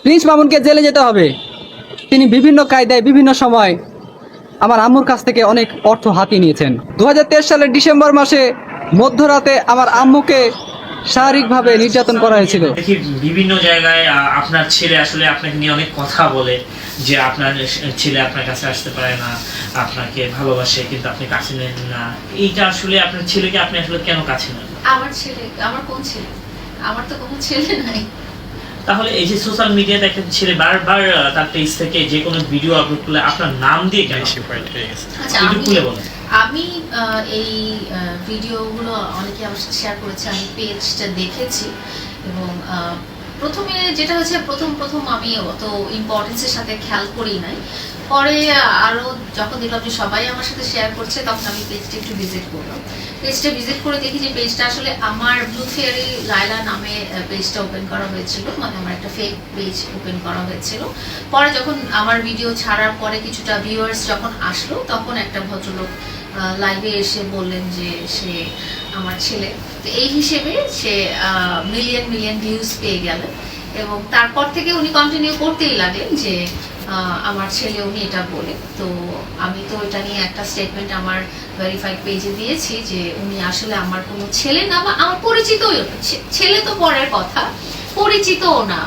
Prince মামুনকে জেলে যেতে হবে। তিনি বিভিন্ন কায়দায় বিভিন্ন সময় আমার আম্মুর কাছ থেকে অনেক অর্থ হাতিয়ে নিয়েছেন। 2023 সালের ডিসেম্বর মাসে মধ্যরাতে আমার আম্মুকে শারীরিকভাবে নির্যাতন করা হয়েছিল। দেখি বিভিন্ন জায়গায় আপনার ছেলে আসলে আপনাকে নিয়ে অনেক কথা বলে যে আপনার ছেলে আপনার কাছে আসতে পারে না, আপনাকে ভালোবাসে কিন্তু আপনি কাছে নেন না। এইটা আসলে আপনার ছেলেকে আপনি আসলে কেন কাছে নেন? আমার ছেলে, আমার কোন ছেলে? আমার তো কোনো ছেলে নাই। তাহলে এই যে সোশ্যাল মিডিয়াতে একটা ছেলে বারবার তার পেজ থেকে যে কোনো ভিডিও আপলোড করলে আপনার নাম দিয়ে কেন? আচ্ছা, একটু খুলে বলেন। আমি এই ভিডিওগুলো অনেকে আমার সাথে শেয়ার করেছে, আমি পেজটা দেখেছি এবং প্রথমে যেটা হচ্ছে প্রথম আমি অত ইম্পর্টেন্সের সাথে খেয়াল করি নাই। পরে আরও যখন দেখলাম যে সবাই আমার সাথে শেয়ার করছে তখন আমি পেজটা একটু ভিজিট করলাম। পেজটা ভিজিট করে দেখি যে পেজটা আসলে আমার ব্লু ফেয়ারি লায়লা নামে পেজটা ওপেন করা হয়েছিল, মানে আমার একটা ফেক পেজ ওপেন করা হয়েছিল। পরে যখন আমার ভিডিও ছাড়ার পরে কিছুটা ভিউয়ার্স যখন আসলো তখন একটা ভদ্রলোক লাইভে এসে বললেন যে সে আমার ছেলে। তো এই হিসেবে সে মিলিয়ন ভিউজ পেয়ে গেলেন এবং তারপর থেকে উনি কন্টিনিউ করতেই লাগলেন যে আমার ছেলে, উনি এটা বলে। তো আমি তো এটা নিয়ে একটা স্টেটমেন্ট আমার ভেরিফাইড পেজে দিয়েছি যে উনি আসলে আমার কোনো ছেলে না, বা আমার পরিচিতই, ছেলে তো পরের কথা, পরিচিতও না।